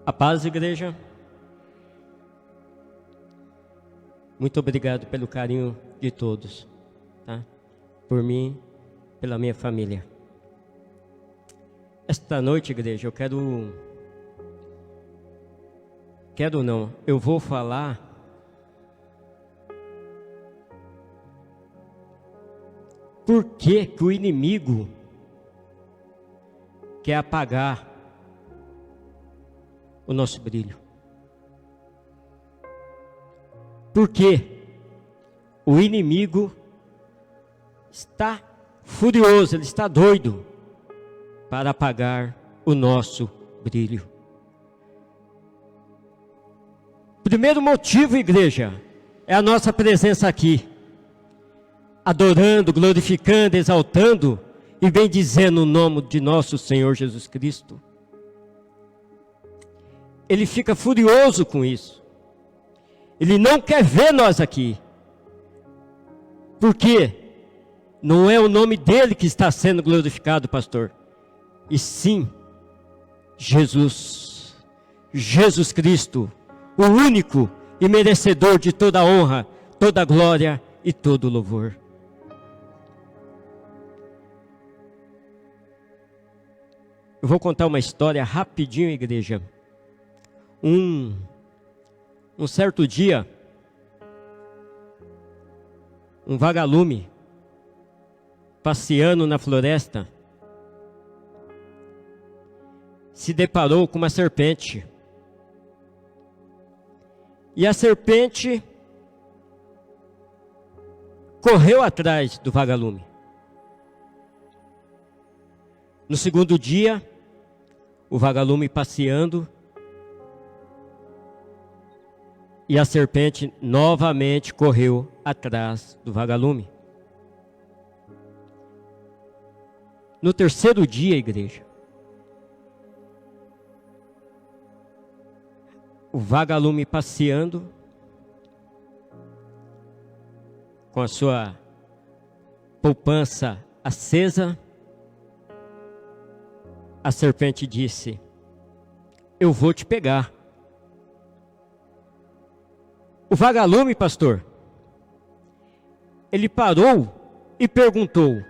A paz, igreja. Muito obrigado pelo carinho de todos, tá? Por mim, pela minha família. Esta noite, igreja, eu vou falar por que o inimigo quer apagar o nosso brilho. Porque o inimigo está furioso, ele está doido para apagar o nosso brilho. Primeiro motivo, igreja, é a nossa presença aqui, adorando, glorificando, exaltando e bendizendo o nome de nosso Senhor Jesus Cristo. Ele fica furioso com isso. Ele não quer ver nós aqui. Porque não é o nome dele que está sendo glorificado, pastor, e sim Jesus Cristo, o único e merecedor de toda a honra, toda a glória e todo o louvor. Eu vou contar uma história rapidinho, igreja. Um certo dia, um vagalume, passeando na floresta, se deparou com uma serpente. E a serpente correu atrás do vagalume. No segundo dia, o vagalume passeando, e a serpente novamente correu atrás do vagalume. No terceiro dia, igreja, o vagalume passeando, com a sua poupança acesa, a serpente disse: eu vou te pegar. O vagalume, pastor, ele parou e perguntou: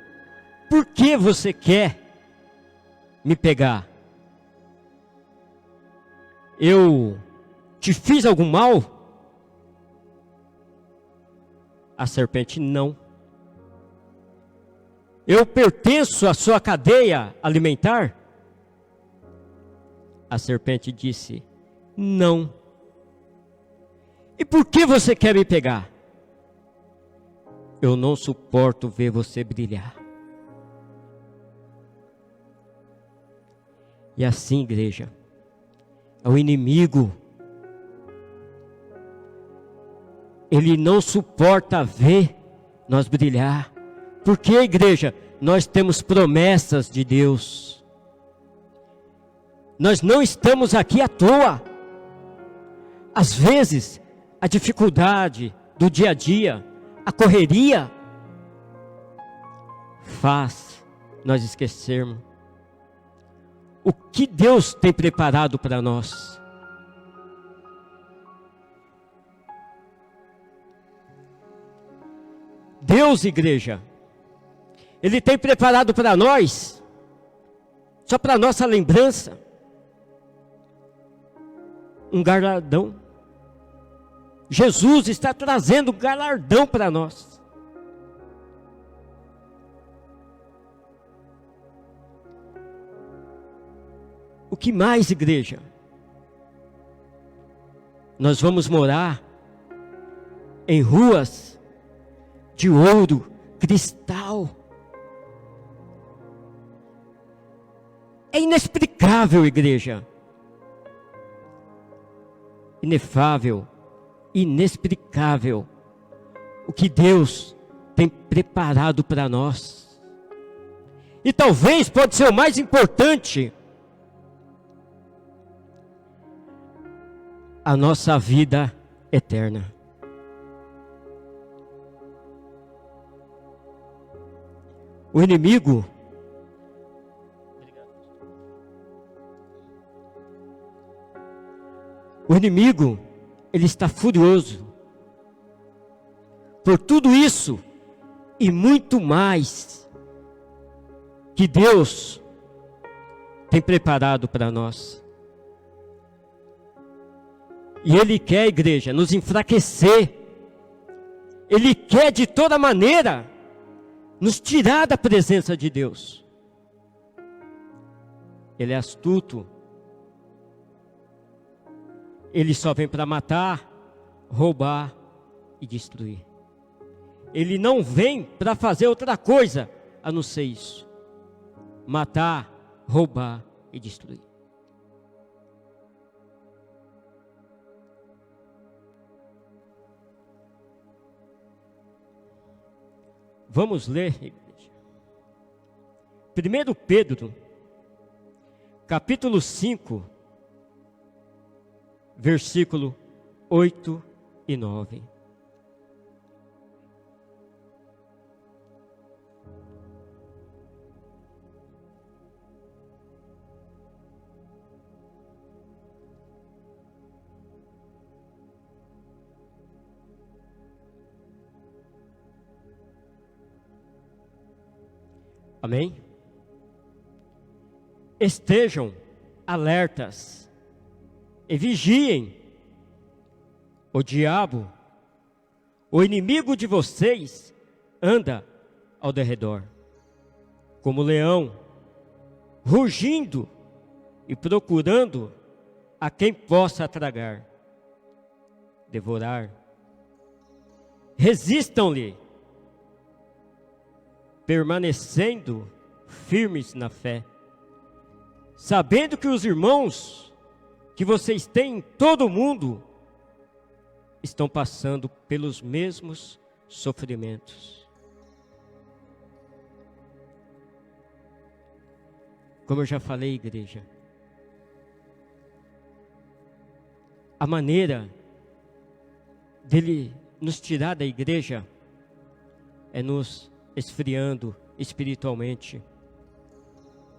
por que você quer me pegar? Eu te fiz algum mal? A serpente: não. Eu pertenço à sua cadeia alimentar? A serpente disse: não. E por que você quer me pegar? Eu não suporto ver você brilhar. E assim, igreja, é o inimigo. Ele não suporta ver nós brilhar. Porque, igreja, nós temos promessas de Deus. Nós não estamos aqui à toa. Às vezes, a dificuldade do dia a dia, a correria, faz nós esquecermos o que Deus tem preparado para nós. Deus, igreja, Ele tem preparado para nós, só para nossa lembrança, um galardão. Jesus está trazendo um galardão para nós. O que mais, igreja? Nós vamos morar em ruas de ouro, cristal. É inexplicável, igreja. Inefável, inexplicável o que Deus tem preparado para nós. E talvez pode ser o mais importante: a nossa vida eterna. O inimigo inimigo, ele está furioso por tudo isso e muito mais que Deus tem preparado para nós. E Ele quer, igreja, nos enfraquecer. Ele quer de toda maneira nos tirar da presença de Deus. Ele é astuto. Ele só vem para matar, roubar e destruir. Ele não vem para fazer outra coisa a não ser isso: matar, roubar e destruir. Vamos ler, igreja. 1 Pedro, capítulo 5, versículo 8 e 9. Amém? Estejam alertas e vigiem. O diabo, o inimigo de vocês, anda ao derredor, como leão, rugindo e procurando a quem possa tragar, devorar. Resistam-lhe, permanecendo firmes na fé, sabendo que os irmãos que vocês têm em todo o mundo estão passando pelos mesmos sofrimentos. Como eu já falei, igreja, a maneira dele nos tirar da igreja é nos esfriando espiritualmente.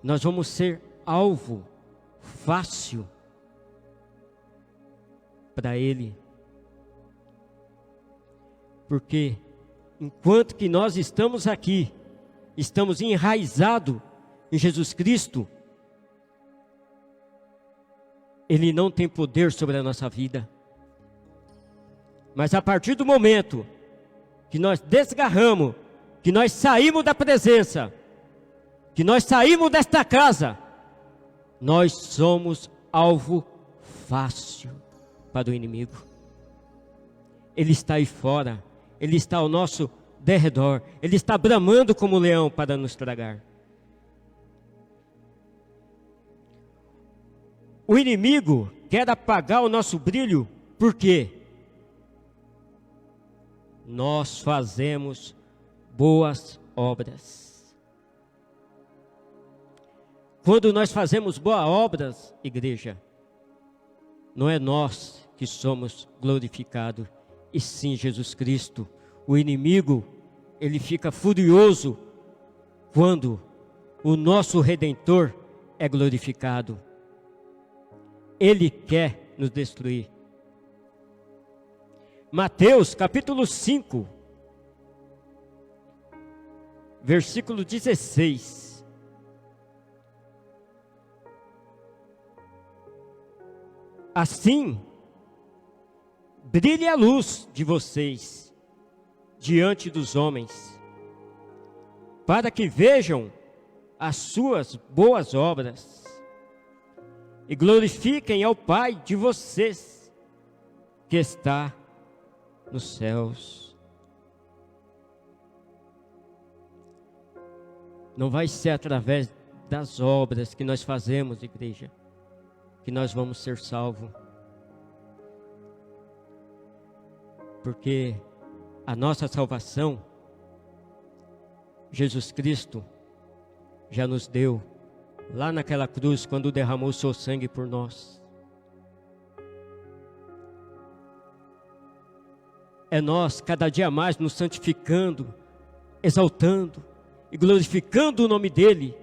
Nós vamos ser alvo fácil para ele. Porque enquanto que nós estamos aqui, estamos enraizados em Jesus Cristo, ele não tem poder sobre a nossa vida. Mas a partir do momento que nós desgarramos, que nós saímos da presença, que nós saímos desta casa, nós somos alvo fácil para o inimigo. Ele está aí fora, ele está ao nosso derredor, ele está bramando como leão para nos tragar. O inimigo quer apagar o nosso brilho, por quê? Nós fazemos boas obras. Quando nós fazemos boas obras, igreja, não é nós que somos glorificados, e sim Jesus Cristo. O inimigo, ele fica furioso quando o nosso Redentor é glorificado. Ele quer nos destruir. Mateus capítulo 5, versículo 16. Assim, brilhe a luz de vocês diante dos homens, para que vejam as suas boas obras e glorifiquem ao Pai de vocês que está nos céus. Não vai ser através das obras que nós fazemos, igreja, que nós vamos ser salvos. Porque a nossa salvação, Jesus Cristo já nos deu lá naquela cruz, quando derramou o seu sangue por nós. É nós cada dia mais nos santificando, exaltando e glorificando o nome dele,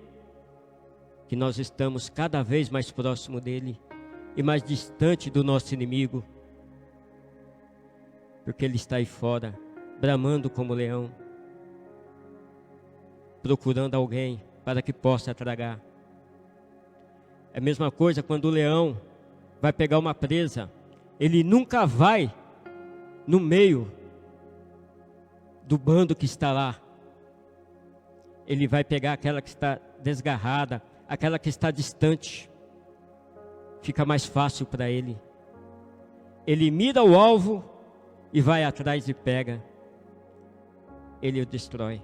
que nós estamos cada vez mais próximo dele. e mais distante do nosso inimigo, porque ele está aí fora, bramando como leão, procurando alguém para que possa tragar. É a mesma coisa quando o leão vai pegar uma presa, ele nunca vai no meio do bando que está lá. Ele vai pegar aquela que está desgarrada, aquela que está distante. Fica mais fácil para ele. Ele mira o alvo e vai atrás e pega. Ele o destrói.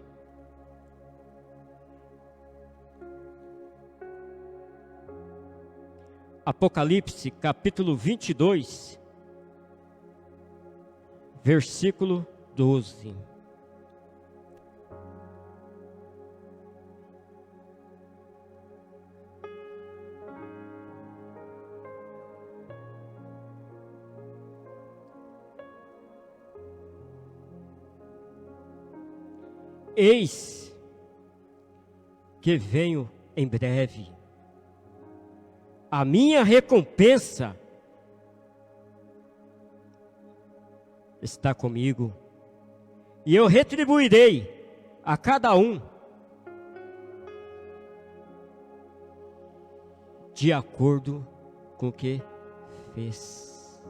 Apocalipse capítulo 22, versículo 12. Eis que venho em breve. A minha recompensa está comigo, e eu retribuirei a cada um de acordo com o que fez.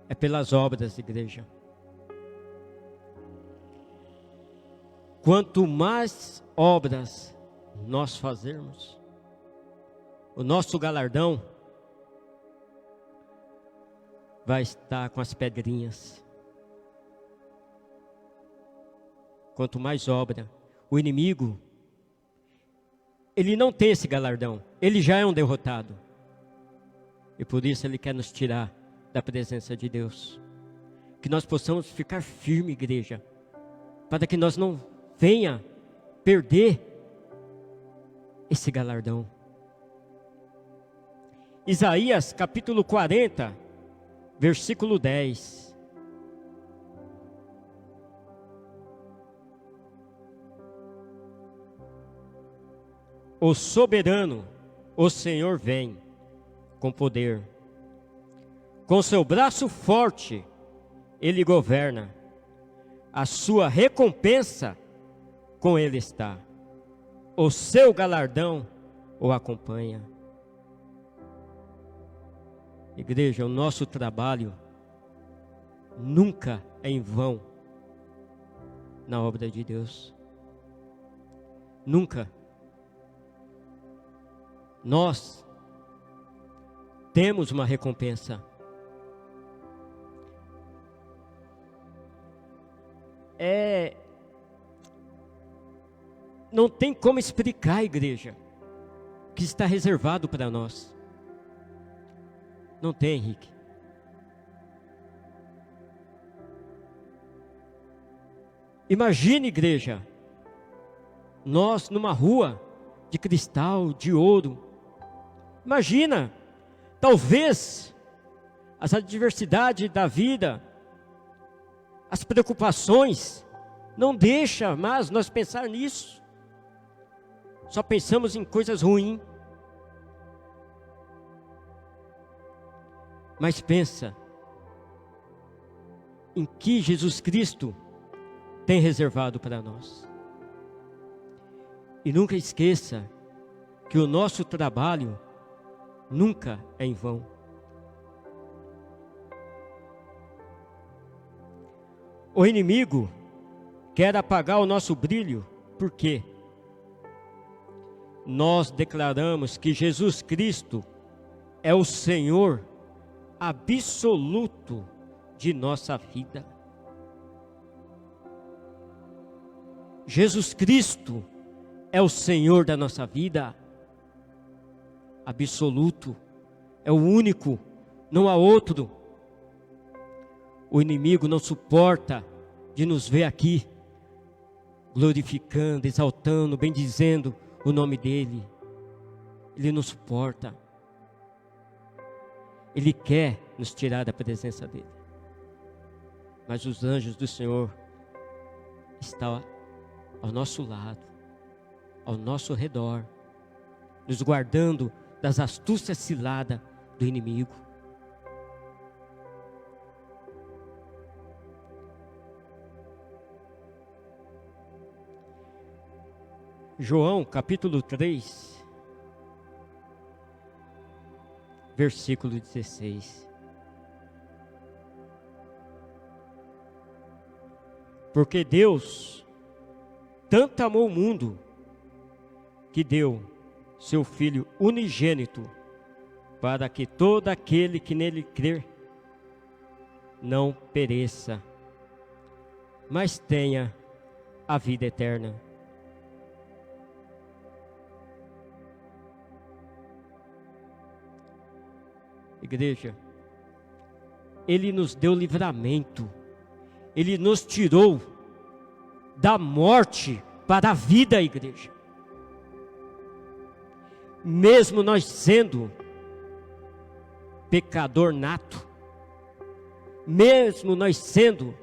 É pelas obras, igreja. Quanto mais obras nós fazermos, o nosso galardão vai estar com as pedrinhas. Quanto mais obra, o inimigo, ele não tem esse galardão, ele já é um derrotado. E por isso ele quer nos tirar da presença de Deus. Que nós possamos ficar firme, igreja, para que nós não venha perder esse galardão. Isaías capítulo 40, versículo 10. O soberano, o Senhor vem com poder. Com seu braço forte, ele governa. A sua recompensa com ele está. O seu galardão o acompanha. Igreja, o nosso trabalho nunca é em vão na obra de Deus. Nunca. Nós temos uma recompensa. Não tem como explicar, igreja, que está reservado para nós. Não tem, Henrique. Imagine, igreja, nós numa rua de cristal, de ouro. Imagina, talvez as adversidades da vida, as preocupações, não deixa mais nós pensar nisso. Só pensamos em coisas ruins. Mas pensa em que Jesus Cristo tem reservado para nós. E nunca esqueça que o nosso trabalho nunca é em vão. O inimigo quer apagar o nosso brilho, por quê? Nós declaramos que Jesus Cristo é o Senhor absoluto de nossa vida. Jesus Cristo é o Senhor da nossa vida, absoluto, é o único, não há outro. O inimigo não suporta de nos ver aqui, glorificando, exaltando, bendizendo o nome dEle. Ele não suporta. Ele quer nos tirar da presença dEle. Mas os anjos do Senhor estão ao nosso lado, ao nosso redor, nos guardando das astúcias ciladas do inimigo. João capítulo 3, versículo 16. Porque Deus tanto amou o mundo, que deu seu Filho unigênito, para que todo aquele que nele crer não pereça, mas tenha a vida eterna. Igreja, Ele nos deu livramento, Ele nos tirou da morte para a vida, igreja. Mesmo nós sendo pecador nato, mesmo nós sendo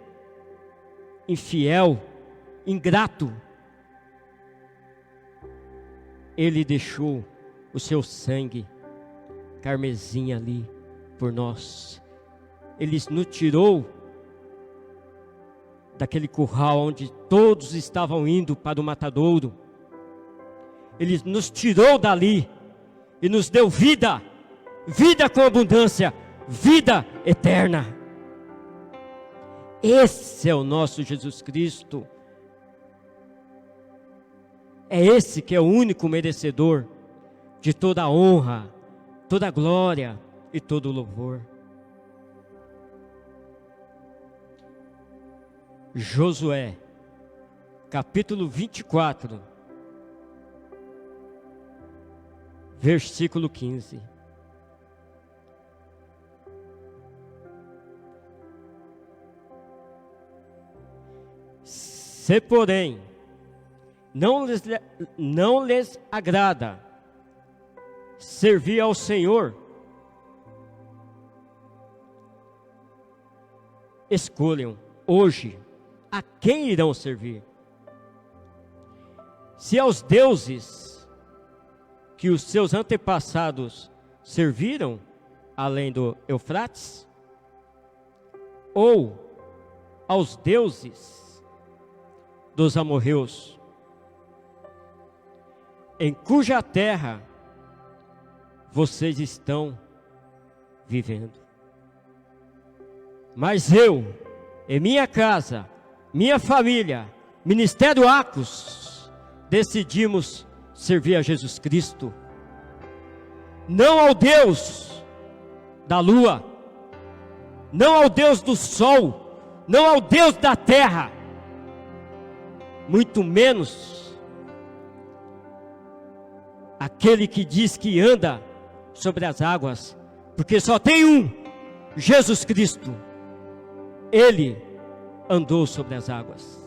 infiel, ingrato, Ele deixou o seu sangue carmesim ali por nós. Ele nos tirou daquele curral onde todos estavam indo para o matadouro. Ele nos tirou dali e nos deu vida, vida com abundância, vida eterna. Esse é o nosso Jesus Cristo. É esse que é o único merecedor de toda a honra, toda a glória e todo o louvor. Josué, capítulo 24, versículo 15. Se porém não lhes agrada servir ao Senhor, escolham hoje a quem irão servir. Se aos deuses que os seus antepassados serviram além do Eufrates, ou aos deuses dos amorreus, em cuja terra vocês estão vivendo. Mas eu, em minha casa, minha família, Ministério Acos, decidimos servir a Jesus Cristo, não ao Deus da lua, não ao Deus do sol, não ao Deus da terra, muito menos aquele que diz que anda sobre as águas, porque só tem um, Jesus Cristo. Ele andou sobre as águas.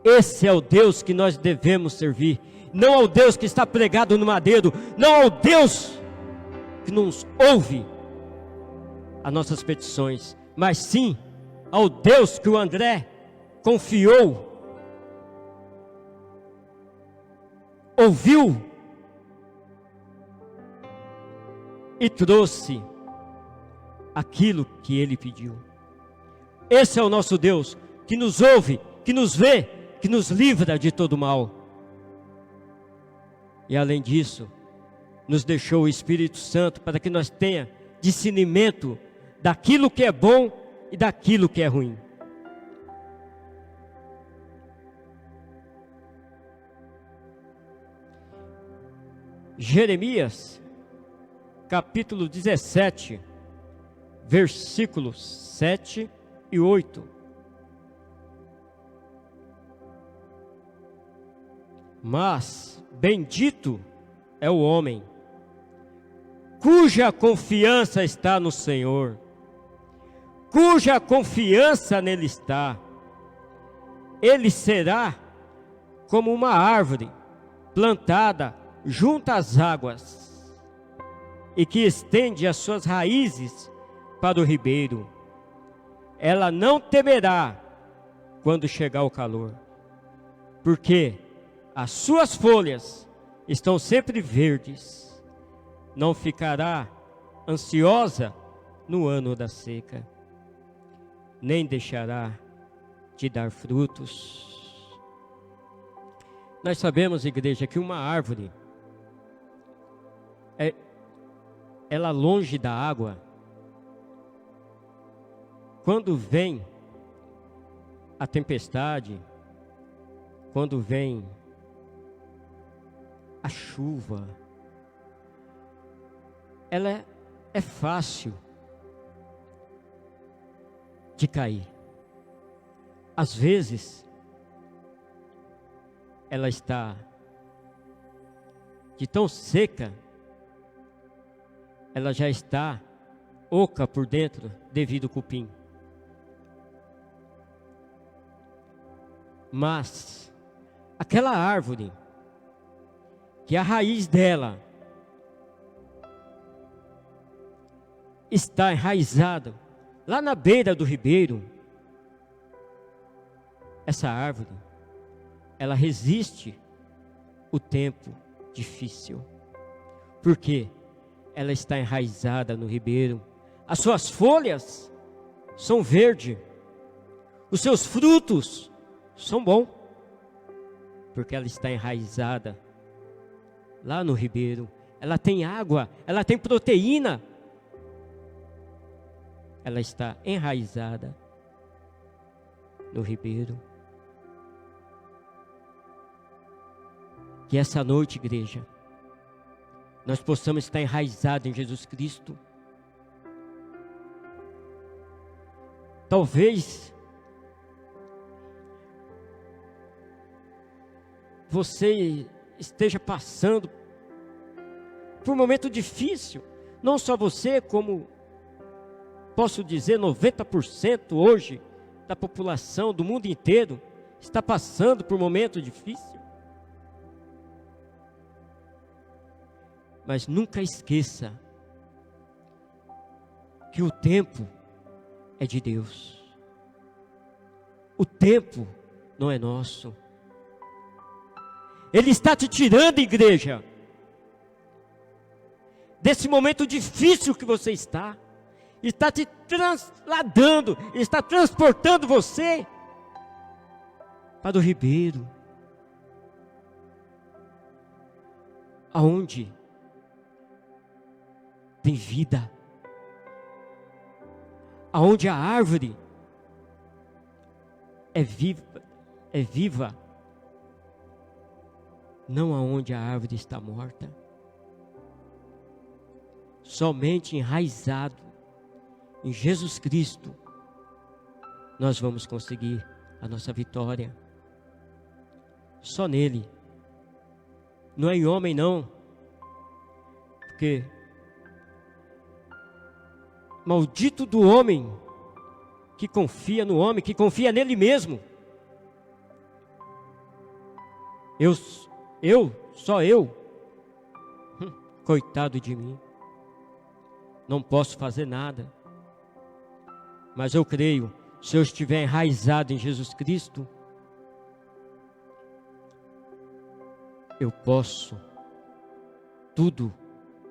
Esse é o Deus que nós devemos servir, não ao Deus que está pregado no madeiro, não ao Deus que nos ouve as nossas petições, mas sim ao Deus que o André confiou, ouviu e trouxe aquilo que ele pediu. Esse é o nosso Deus, que nos ouve, que nos vê, que nos livra de todo mal. E além disso, nos deixou o Espírito Santo para que nós tenha discernimento daquilo que é bom e daquilo que é ruim. Jeremias, capítulo 17, versículos 7 e 8. Mas bendito é o homem cuja confiança está no Senhor, cuja confiança nele está. Ele será como uma árvore plantada junto às águas e que estende as suas raízes para o ribeiro. Ela não temerá quando chegar o calor, porque as suas folhas estão sempre verdes, não ficará ansiosa no ano da seca, nem deixará de dar frutos. Nós sabemos, igreja, que uma árvore, ela longe da água, quando vem a tempestade, quando vem a chuva, ela é fácil de cair. Às vezes, ela está de tão seca, ela já está oca por dentro devido ao cupim. Mas aquela árvore, que a raiz dela está enraizada lá na beira do ribeiro, essa árvore, ela resiste o tempo difícil. Por quê? Ela está enraizada no ribeiro. As suas folhas são verdes. Os seus frutos são bons. Porque ela está enraizada lá no ribeiro. Ela tem água, ela tem proteína. Ela está enraizada no ribeiro. Que essa noite, igreja, nós possamos estar enraizados em Jesus Cristo. Talvez você esteja passando por um momento difícil. Não só você, como posso dizer 90% hoje da população do mundo inteiro está passando por um momento difícil. Mas nunca esqueça que o tempo é de Deus. O tempo não é nosso. Ele está te tirando, igreja, desse momento difícil que você está. Está te trasladando, está transportando você para o ribeiro, aonde tem vida, aonde a árvore é viva, não aonde a árvore está morta. Somente enraizado em Jesus Cristo nós vamos conseguir a nossa vitória. Só nele, não é em homem não, porque maldito do homem que confia no homem, que confia nele mesmo. Só eu, coitado de mim, não posso fazer nada. Mas eu creio, se eu estiver enraizado em Jesus Cristo, eu posso tudo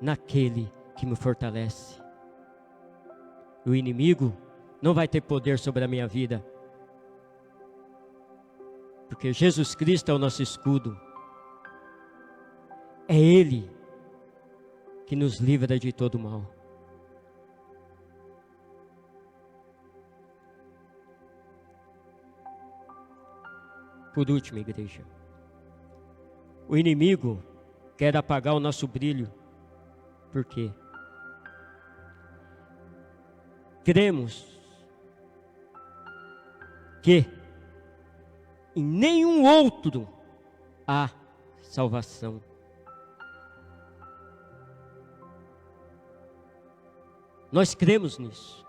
naquele que me fortalece. O inimigo não vai ter poder sobre a minha vida, porque Jesus Cristo é o nosso escudo. É Ele que nos livra de todo mal. Por último, igreja, o inimigo quer apagar o nosso brilho. Por quê? Cremos que em nenhum outro há salvação. Nós cremos nisso.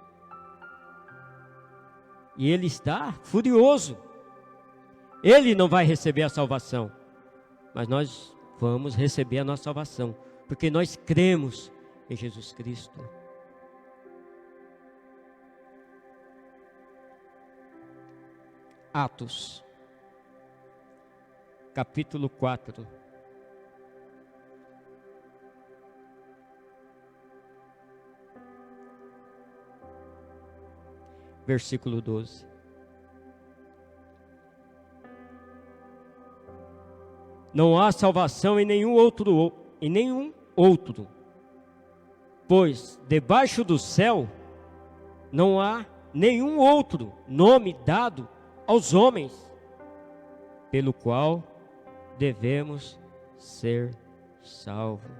E ele está furioso. Ele não vai receber a salvação, mas nós vamos receber a nossa salvação, porque nós cremos em Jesus Cristo. Atos, capítulo 4. versículo 12. Não há salvação em nenhum outro, pois debaixo do céu não há nenhum outro nome dado aos homens, pelo qual devemos ser salvos.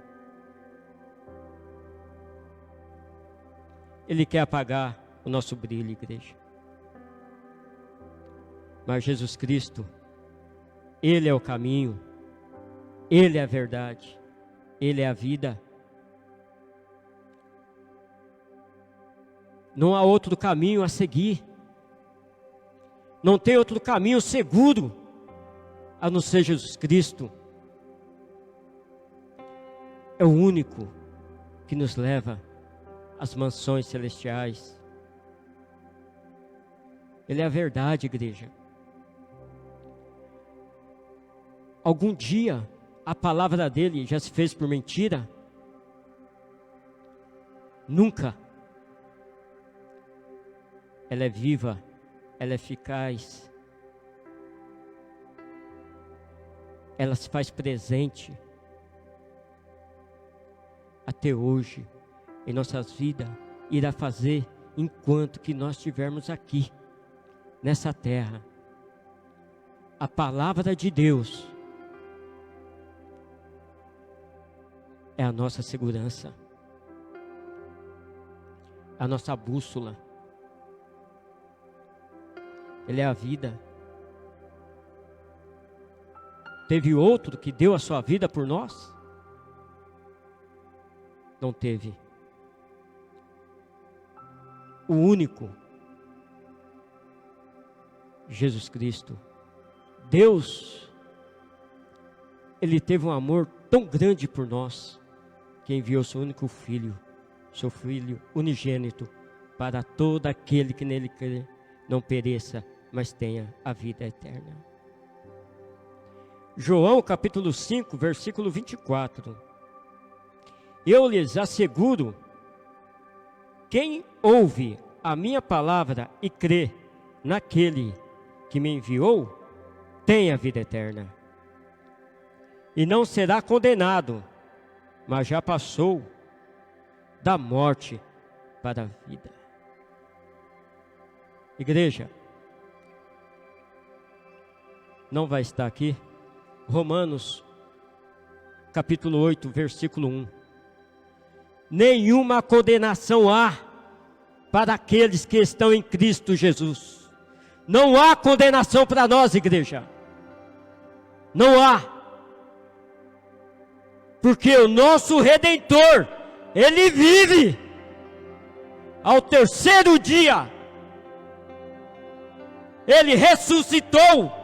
Ele quer apagar o nosso brilho, igreja. Mas Jesus Cristo, Ele é o caminho, Ele é a verdade, Ele é a vida. Não há outro caminho a seguir. Não tem outro caminho seguro a não ser Jesus Cristo. É o único que nos leva às mansões celestiais. Ele é a verdade, igreja. Algum dia a palavra dele já se fez por mentira? Nunca. Ela é viva, ela é eficaz, ela se faz presente até hoje em nossas vidas, irá fazer enquanto que nós estivermos aqui nessa terra. A palavra de Deus é a nossa segurança, a nossa bússola. Ele é a vida. Teve outro que deu a sua vida por nós? Não teve. O único, Jesus Cristo. Deus, Ele teve um amor tão grande por nós, que enviou seu único filho, seu filho unigênito, para todo aquele que nele crê, não pereça, mas tenha a vida eterna. João capítulo 5, versículo 24. Eu lhes asseguro, quem ouve a minha palavra e crê naquele que me enviou, tem a vida eterna. E não será condenado, mas já passou da morte para a vida. Igreja, não vai estar aqui, Romanos, capítulo 8, versículo 1. Nenhuma condenação há para aqueles que estão em Cristo Jesus. Não há condenação para nós, igreja. Não há. Porque o nosso Redentor, Ele vive. Ao terceiro dia, Ele ressuscitou.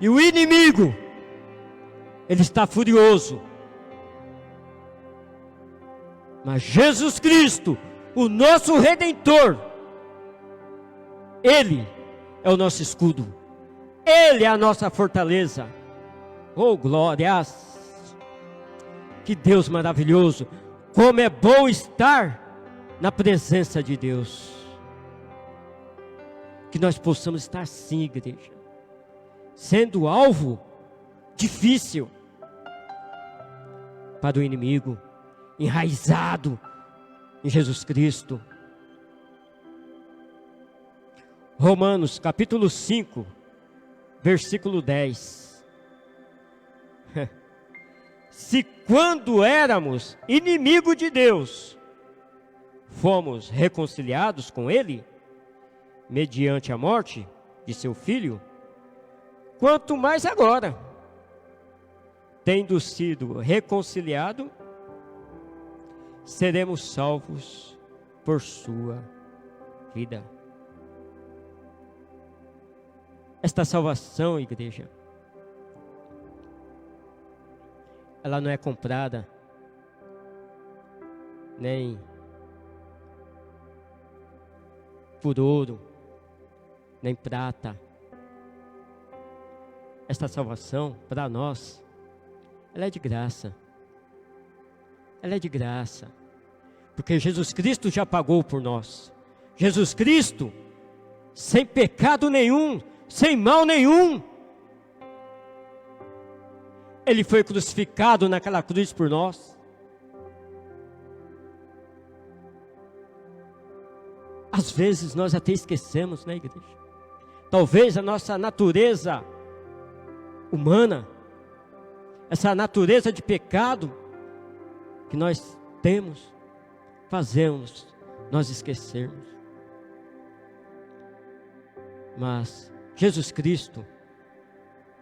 E o inimigo, ele está furioso. Mas Jesus Cristo, o nosso Redentor, Ele é o nosso escudo. Ele é a nossa fortaleza. Oh, glórias! Que Deus maravilhoso! Como é bom estar na presença de Deus. Que nós possamos estar sim, igreja. Sendo alvo difícil para o inimigo, enraizado em Jesus Cristo. Romanos capítulo 5, versículo 10. Se quando éramos inimigos de Deus, fomos reconciliados com Ele, mediante a morte de seu Filho, quanto mais agora, tendo sido reconciliado, seremos salvos por sua vida. Esta salvação, igreja, ela não é comprada, nem por ouro, nem prata. Esta salvação, para nós, ela é de graça. Ela é de graça. Porque Jesus Cristo já pagou por nós. Jesus Cristo, sem pecado nenhum, sem mal nenhum, Ele foi crucificado naquela cruz por nós. Às vezes nós até esquecemos, né, igreja? Talvez a nossa natureza humana, essa natureza de pecado que nós temos, fazemos nós esquecermos. Mas Jesus Cristo,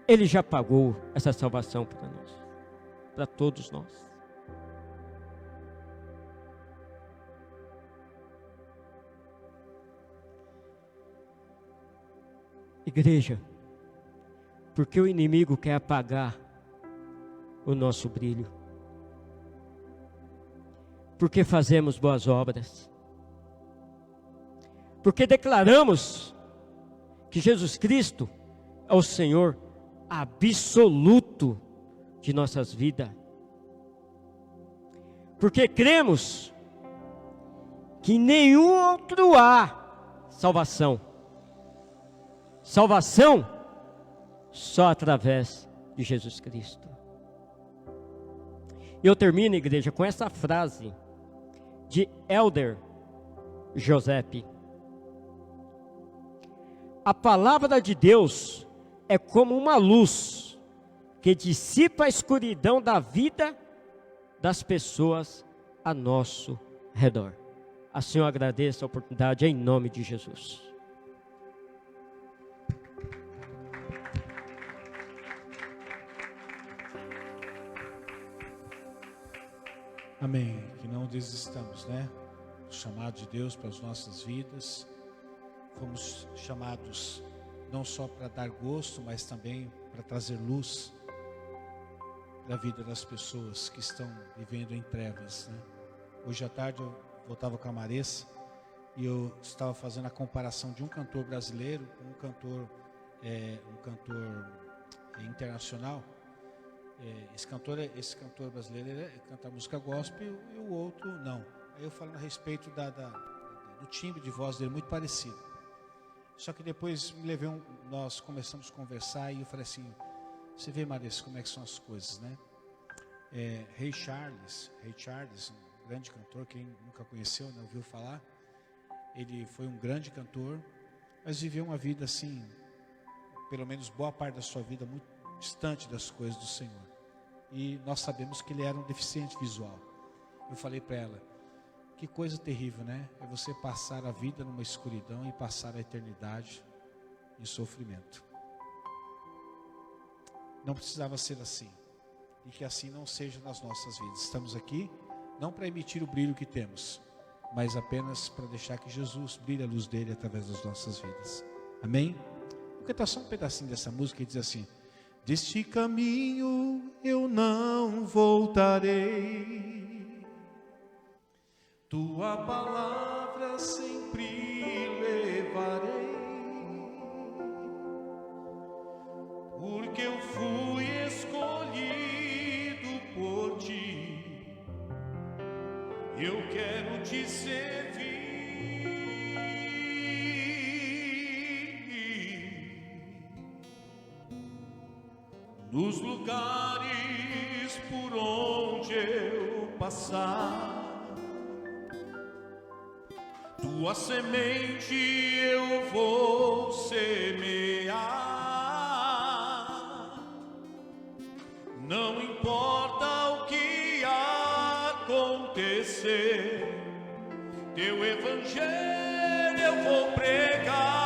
Ele já pagou essa salvação para nós, para todos nós. Igreja, porque o inimigo quer apagar o nosso brilho? Porque fazemos boas obras? Porque declaramos que Jesus Cristo é o Senhor absoluto de nossas vidas? Porque cremos que em nenhum outro há salvação. Salvação só através de Jesus Cristo. E eu termino, igreja, com essa frase de Elder Joseph: a palavra de Deus é como uma luz que dissipa a escuridão da vida das pessoas a nosso redor. Assim eu agradeço a oportunidade em nome de Jesus. Amém. Que não desistamos, né? O chamado de Deus para as nossas vidas. Fomos chamados não só para dar gosto, mas também para trazer luz para a vida das pessoas que estão vivendo em trevas, né? Hoje à tarde eu voltava com a Maressa e eu estava fazendo a comparação de um cantor brasileiro com um cantor internacional. Esse cantor brasileiro, ele canta música gospel e o outro não. Aí eu falando a respeito do timbre de voz dele, muito parecido. Só que depois nós começamos a conversar e eu falei assim: você vê, Marissa, como é que são as coisas, né? Ray Charles, um grande cantor, quem nunca conheceu, né, ouviu falar, ele foi um grande cantor, mas viveu uma vida assim, pelo menos boa parte da sua vida, muito distante das coisas do Senhor. E nós sabemos que ele era um deficiente visual. Eu falei para ela: que coisa terrível, né? É você passar a vida numa escuridão e passar a eternidade em sofrimento. Não precisava ser assim. E que assim não seja nas nossas vidas. Estamos aqui não para emitir o brilho que temos, mas apenas para deixar que Jesus brilhe a luz dele através das nossas vidas. Amém? Vou cantar só um pedacinho dessa música e diz assim: deste caminho eu não voltarei, tua palavra sempre levarei, porque eu fui escolhido por ti, eu quero te servir. Nos lugares por onde eu passar, tua semente eu vou semear. Não importa o que acontecer, teu evangelho eu vou pregar.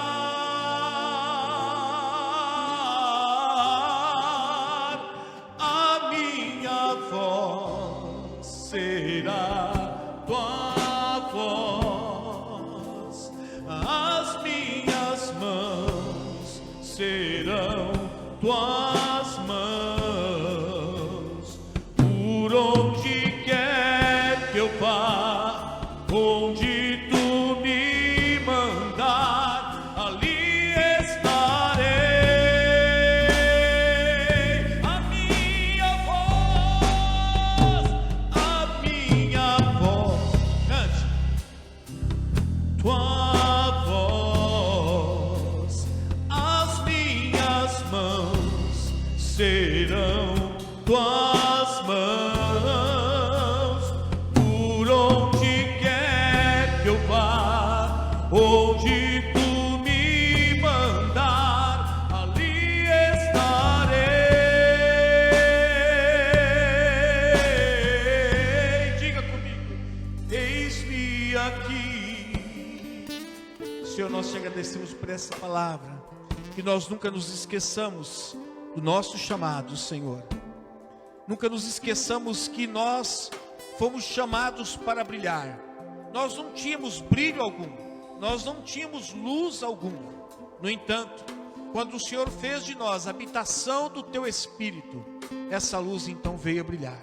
Será tua voz, as minhas mãos serão tuas mãos, por onde quer que eu vá, onde tu me mandar, ali estarei. A minha voz, cante. Tua serão tuas mãos, por onde quer que eu vá, onde tu me mandar, ali estarei. Diga comigo: eis-me aqui. Senhor, nós te agradecemos por essa palavra, que nós nunca nos esqueçamos do nosso chamado, Senhor. Nunca nos esqueçamos que nós fomos chamados para brilhar. Nós não tínhamos brilho algum, nós não tínhamos luz alguma. No entanto, quando o Senhor fez de nós a habitação do teu Espírito, essa luz então veio a brilhar.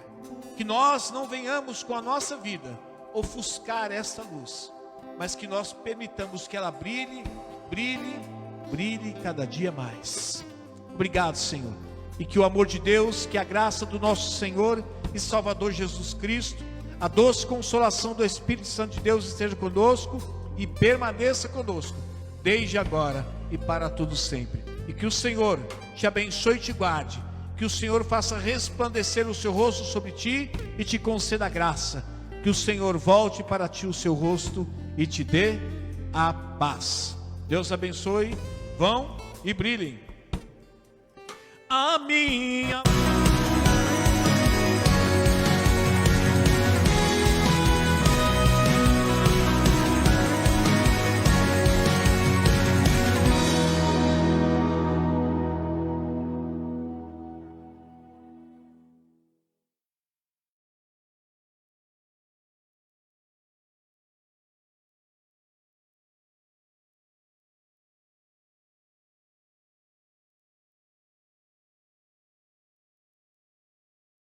Que nós não venhamos com a nossa vida ofuscar essa luz, mas que nós permitamos que ela brilhe, brilhe, brilhe cada dia mais. Obrigado, Senhor, e que o amor de Deus, que a graça do nosso Senhor e Salvador Jesus Cristo, a doce consolação do Espírito Santo de Deus esteja conosco e permaneça conosco, desde agora e para todo sempre. E que o Senhor te abençoe e te guarde, que o Senhor faça resplandecer o seu rosto sobre ti e te conceda graça, que o Senhor volte para ti o seu rosto e te dê a paz. Deus abençoe, vão e brilhem. A minha